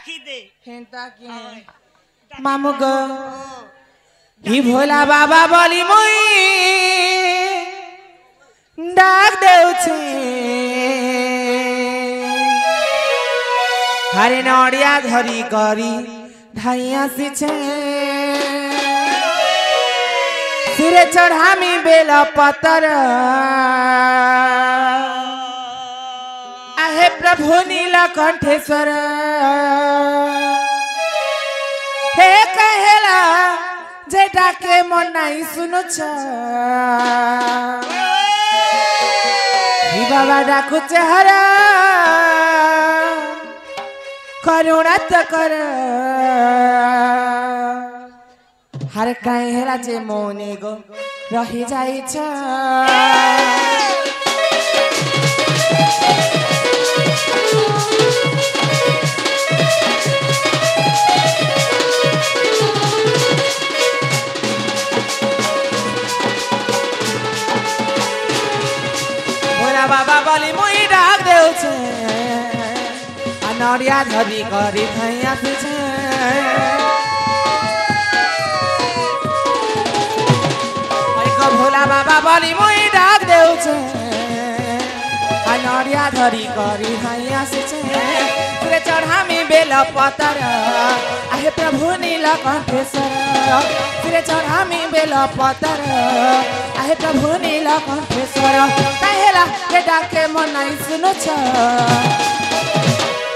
डाकी दे हेंता के मामू गो ही भोला बाबा बोली मुई डाक देउ छे हरे नड़िया धरी करी धाइया सिछे सिरे चढ़ामी बेला पतर आहे प्रभु नीलकंठेश्वर हे कहेला जेटा के मन नहीं सुनो बाबा डाकू चेहरा करुणा तो कर हर कहेला जे मोने गो रही जाई छ बाबा बोली मुई डाक देउ छे नड़िया धरी करी धाइया पिछे भोला बाबा बोली मुई डाक देउ छे नड़िया धरी करी धाइया सिछे पूरे चढ़ामी बेल पतर आहे प्रभु नीलकंठेश्वर पूरे चढ़ामी बेल पतर आहे प्रभु नीलकंठेश्वर कहेला के डाके मन नहीं सुनो छ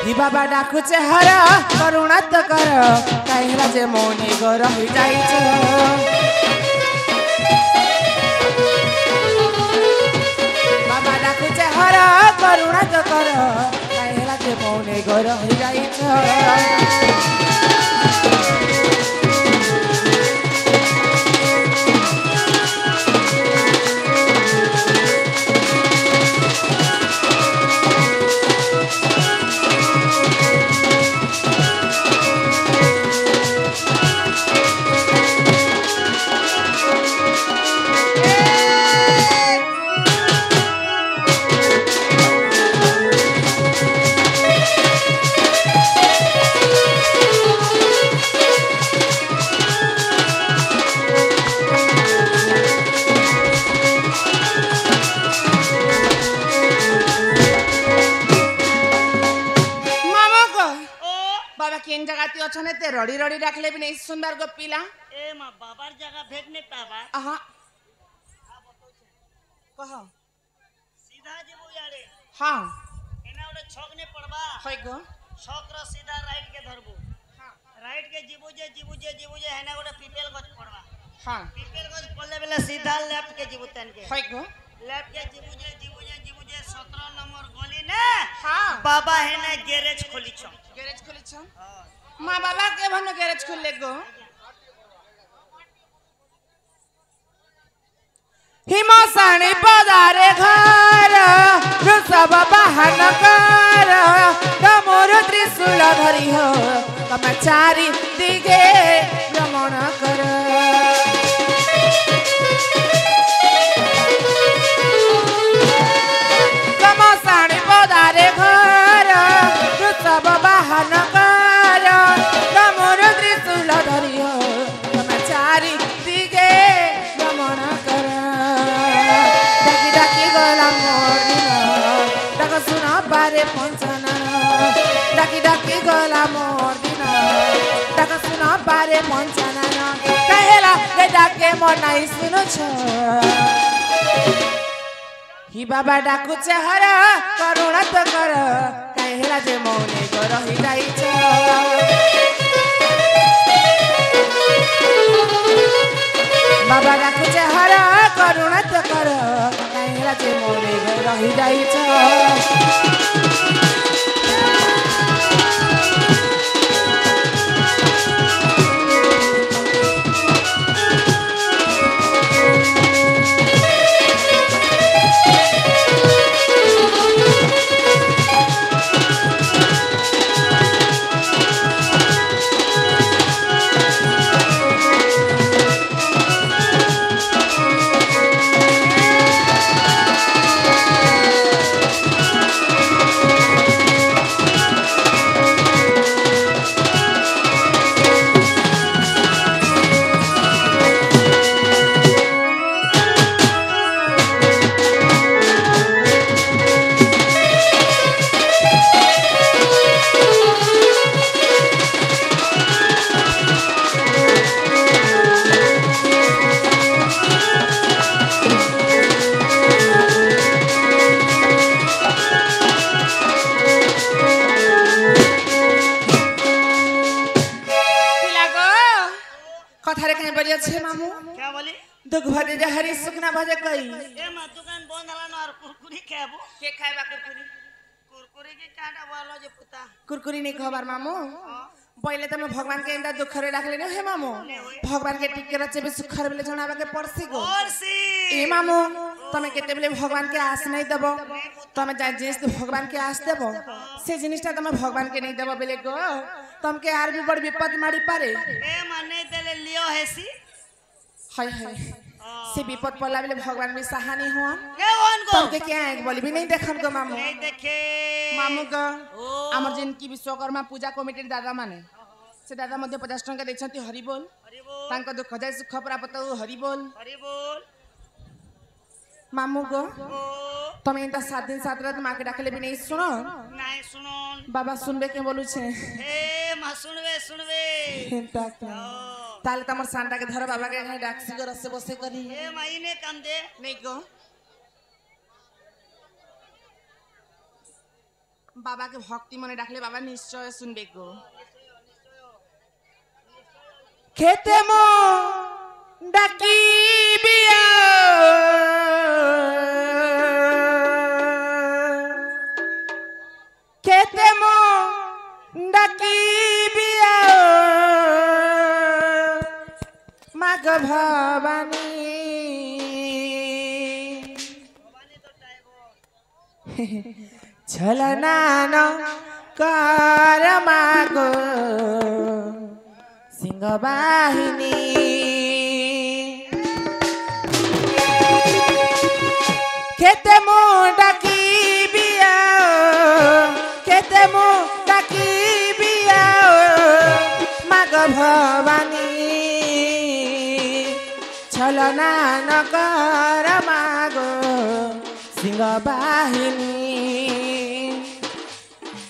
ही बाबा डाकू चेहरा करुणा तो कर कहेला जे मोनी गो रही जाई छ बाबा डाकू चेहरा करुणा तो कर कहेला जे मोनी गो रही जाई छ रड़ी रड़ी डाकले भी नहीं सुंदर गो पीला ए मां बाबार जगह भेट नहीं पावा हां कहो सीधा जेबो यारे हां एना ओडे छक ने पड़बा होय गो छक रो सीधा राइट के धरबो हां राइट के जीबू जे एना ओडे पीपल गछ पड़बा हां पीपल गछ पड़ले बेला सीधा लेफ्ट के जीबू तन के होय गो लेफ्ट के जीबू जे 17 नंबर गली ने हां बाबा हेने गैरेज खोली छ हां माँ बाबा के भनो गैरेज खुले गो हिमसानी पदारे घर सब बहन कर तमोर त्रिशूल धरी हो तम चारि दिगे भ्रमण कर हिमसानी पदारे घर सब बहन कर डाकी डाकी गला मोर दिन डाका सुना बारे मन जाना कहेला के डाके मन नहीं सुनो छ ही बाबा डाकू चेहरा करुणा तो कर कहेला जे मोने गो रही जाई छ बाबा डाकू चेहरा करुणा तो कर कहेला जे मोने गो रही जाई छ बजे छे मामू क्या बोली दुख भजे जे हरी सुखना भजे कई ए मा दुकान बंद हला न और कुरकुरी खाबो के खाइबा कुरकुरी कुरकुरी के काटा बोलो जे पुता कुरकुरी नहीं खबर मामू पहले तो मैं भगवान के इंदा दुख रे रखले हे मामू भगवान के टिके रचे भी सुख रे जणाबा के पड़सी गो औरसी ए मामू तमे केते बेले भगवान के आस नहीं देबो तमे जा जिस भगवान के आस देबो से जिनिसटा तमे भगवान के नहीं देबो बेले गो तमके आर भी बड़ विपद मारी पारे ए माने देले लियो हेसी हाय हाय से विपद पड़ला बेले भगवान भी सहानी हुआ के वन को तमके क्या है बोली भी नहीं देखन गो मामू नहीं देखे मामू गो हमर जिनकी विश्वकर्मा पूजा कमिटी दादा माने से दादा मध्ये 50 टंका देछंती हरि बोल तांको दुख जाय सुख प्राप्त हरि बोल मामू गो तमे इंता 7 दिन 7 रात मां के डाकले भी नहीं सुनो नहीं सुनोन बाबा सुनबे के बोलू छे ए मा सुनबे इंता ताले तमर सांडा के धर बाबा के डाक्सी को रस बसे करी ए माईने काम दे नहीं गो बाबा के भक्ति मने डाकले बाबा निश्चय सुनबे गो खेते मो डाकी बिया खेते मो डाकी बिया माग भवानी छलना न कर मागो सिंह बाहिनी खेते मो डाकी बिया खेते मो डाकी बिया माग भवानी छलना न कर मागो सिंह बाहिनी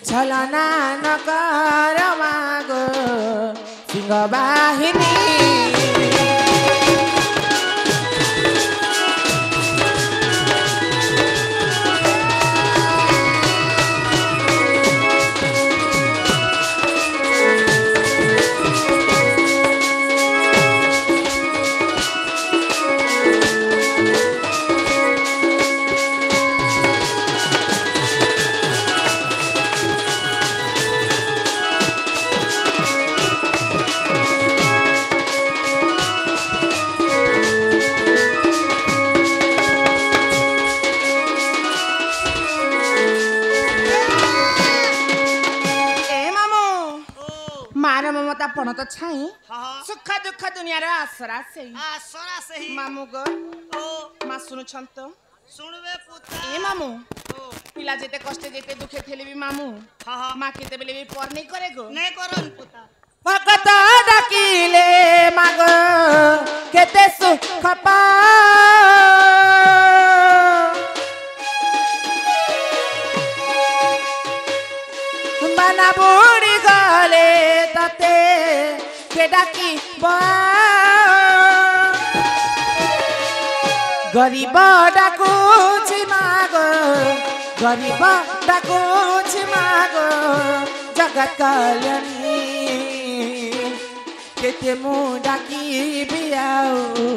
छलना न कर मागो सिंह बाहिनी पण तो छाई सुख दुख दुनिया रे आसरा से ही मामू गो मा सुनु छंत सुनबे पुता ए मामू पिला जेते कष्ट जेते दुखे थेले भी मामू मा केते बेले भी पर नहीं करे गो नहीं करन पुता भगत डाकिले मागो केते सुख पा बना बुड़ी गले तते के डाकी गरीब डाकुछ मागो गरीब डाकुछ मागो जगत कल्याणी केते मु डाकी बियाओ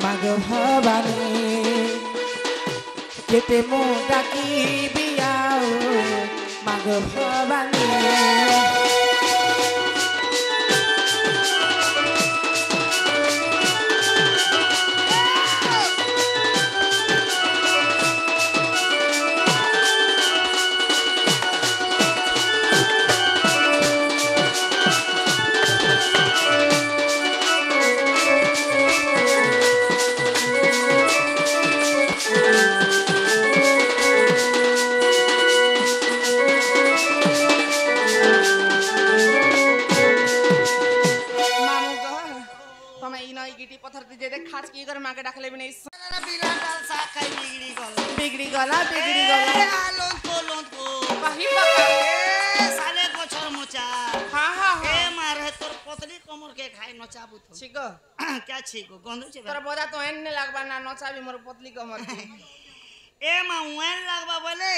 मागो भवानी केते मु डाकी बियाओ मागो भवानी बिगड़ी गला लोन को कहीं पका साले गोछर मोचा हां हां ए मारे तोर पतली कमर के खाई नचाबू तो छिगो क्या छिगो गंदू छे तोर बोदा तो एन्ने लागबा ना नचाबी मोर पतली कमर के ए माउन लगबा बोले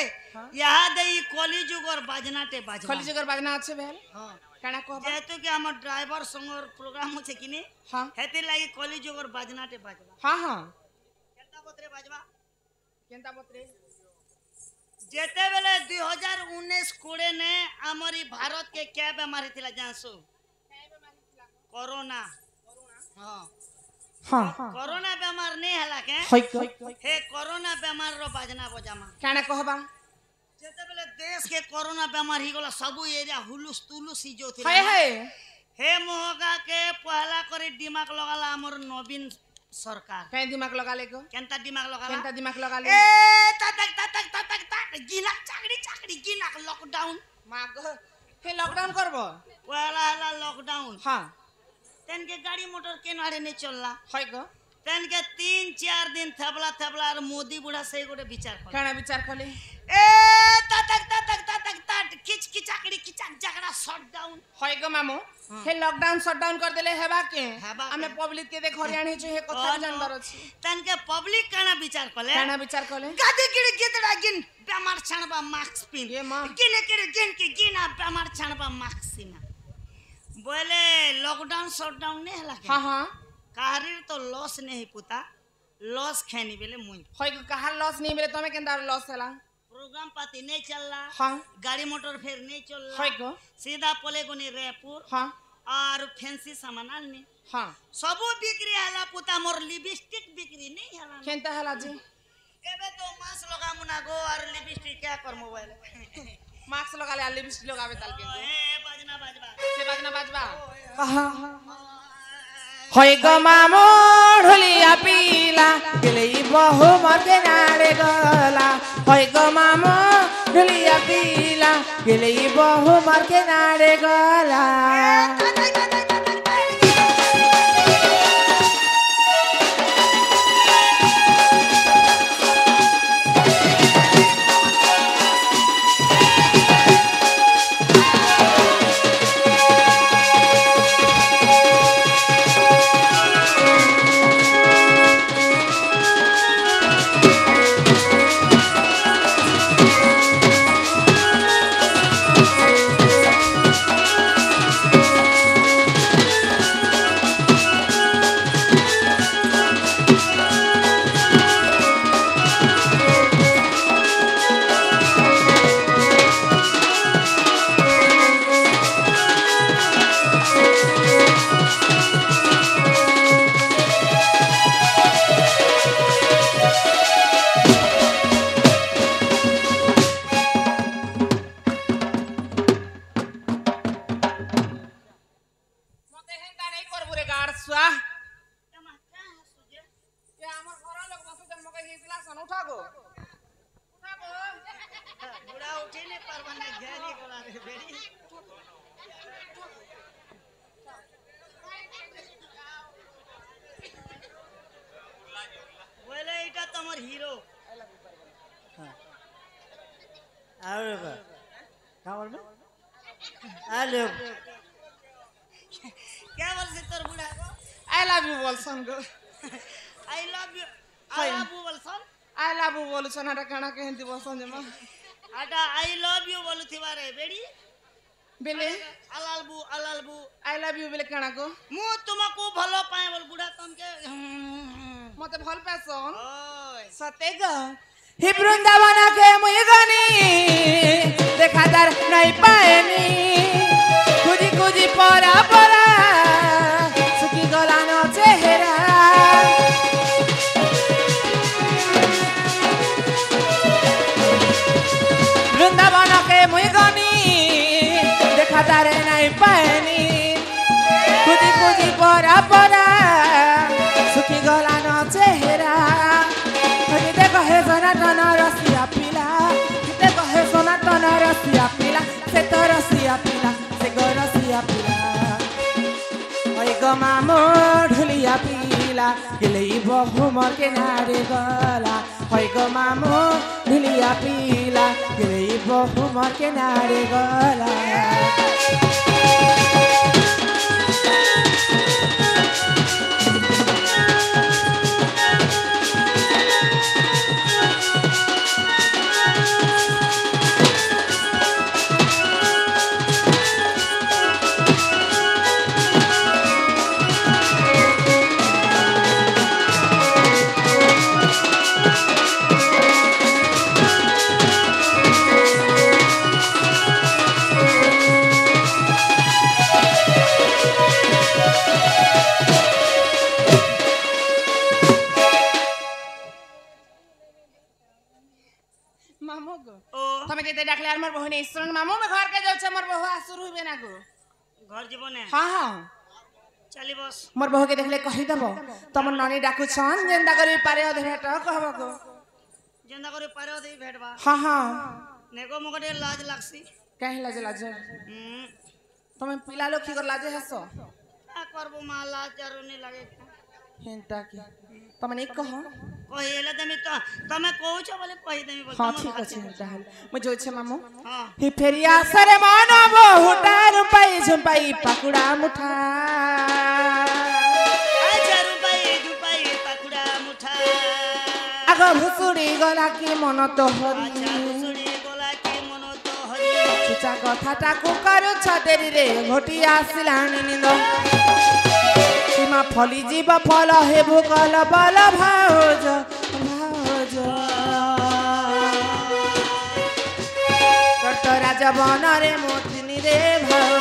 यहाँ दे कली जुग और बाजनाटे बाजवा खली जगर बाजना अच्छे भेल हां काना कहबा जेतु के हमर ड्राइवर संगर प्रोग्राम होछे किने हां हेते लागि कली जुग और बाजनाटे बाजवा हां हां केनता बतरे बाजवा केनता बतरे जेते बेले 2019 कोड़े ने हमारी भारत के क्या बीमारी थिला जानसु कोरोना हां हां कोरोना बीमार नहीं हला के होय हे कोरोना बीमार रो बाजना बजामा काना कहबा जेते बेले देश के कोरोना बीमार ही गला सब एरिया हुलुस तुलुस ही जो थिला हाय हाय हे मोहगा के पहला करे दिमाग लगाला हमर नवीन सरकार कहीं दिमाग लगा ले को केनता दिमाग लगाला केनता दिमाग लगा ले ए तक गिना चाकड़ी गिना लॉकडाउन माग हे लॉकडाउन करबो पहला हला लॉकडाउन हां तन के गाड़ी मोटर के नारे नहीं चलला होय को तन के 3-4 दिन थबला और मोदी बुढ़ा सही गोटे विचार कर काना विचार करले ए तक किचाकड़ी किचाक जगड़ा शट डाउन होय को मामू हे लॉकडाउन शटडाउन कर देले हेबा के हेबा के। हमें पब्लिक के देख हरियाणी छे हे कथा जानदार अछि तन के पब्लिक काना विचार करले काना विचार करले गादी गिड़ गिदड़ा गिन बेमार छानबा मास्क पिन ये मां गिने के गिन के गिना बेमार छानबा मास्क सिना बोले लॉकडाउन शटडाउन नहीं हला के हां हां काहरी तो लॉस नहीं पुता लॉस खेनी बेले मुई होय को कहा लॉस नहीं मिले तमे केनता लॉस हला प्रोग्राम पाती नहीं चलला हां गाड़ी मोटर फिर नहीं चलला होय को सीधा पोलेगुनी रेपुर हां और फैंसी सामान आलनी हां सबो बिक्री हला पुता मोर लिपस्टिक बिक्री नहीं हला केनता हला जी एबे तो मास्क लगा मुना गो और लिपस्टिक क्या कर मोबाइल मास्क लगा ले लिपस्टिक लगावे ताल के ए बजना बजवा से बाजना बाजबा होय गो मामो ढोलिया पीला गेलई बहु मके नारे गला होय गो मामो ढोलिया पीला गेलई बहु मके नारे गला बुढ़ा उठी नहीं परवाने घेरी करा रे बेरी बोले इटा तमर हीरो और क्या बोल में हेलो क्या बोल से तोर बुढ़ा को आई लव यू बोल सन गो I love you I love you बोल सन आई लव यू बोल सन हटा काना के हिंदी बोल सन जमा आटा आई लव यू बोलु थिबा रे बेड़ी बेले अलालबू आई लव यू बेले काना को मु तुमको भलो पाए बोल बुढ़ा तन के मते भल पैसन ओय सते ग ही वृंदावन के मुई गनी देखादार नहीं पाएनी खुजी खुजी परा परा सुखी गला न चेहरा वृंदावन के मुई गनी देखादार नहीं पाएनी खुजी खुजी परा परा सुखी गला न चेहरा देखो हे सनातन रसिया पिला देखो हे सनातन रसिया पिला से तो रसिया पिला से गो रसिया पिला ओय गो मामो ढुलिया पिला गेलै बहु मर के नारे गला ओय गो मामो ढुलिया पिला गेलै बहु मर के नारे गला যেতে ডাকলে আর মোর বহনে শুন মামু মে ঘর কে যাচ্ছে মোর বহু শুরু হবে না গো ঘর জীবনে হ্যাঁ হ্যাঁ চলি বস মোর বহুকে দেখলে কহি দেব তোমার ননি ডাকুছন যেনটা করি পারে অধে ভেট কহব গো যেনটা করে পারে দেই ভেটবা হ্যাঁ হ্যাঁ নেগো মগরে লাজ লাগছি কাহে লাজে লাজে হুম তুমি পিলা লোক কি কর লাজে হাসো কা করব মা লাজ জারুনি লাগে হেনটা কি তুমি নি কহ কহিলে তুমি তো তুমি কହୁଛ বলে কহি দেমি বল হ্যাঁ ঠিক আছে তাহলে মই যাচ্ছে মামু হ্যাঁ হি ফেরিয়া সরে মন বহুটা রূপাই ঝুম্পাই পাকুড়া মুঠা আচ্ছা রূপাই পাকুড়া মুঠা আগ ভুসুড়ি গলা কি মন তো হরি আচ্ছা দুসুড়ি গলা কি মন তো হরি চুচা কথাটা কুকারু ছদেরি রে ঘটি আসিলানি নিন্দ সীমা ফলি জীব ফল হেবু কল বল ভাউজ ভাউজ কর্ত রাজ বনরে মোতিনি রে ভাউজ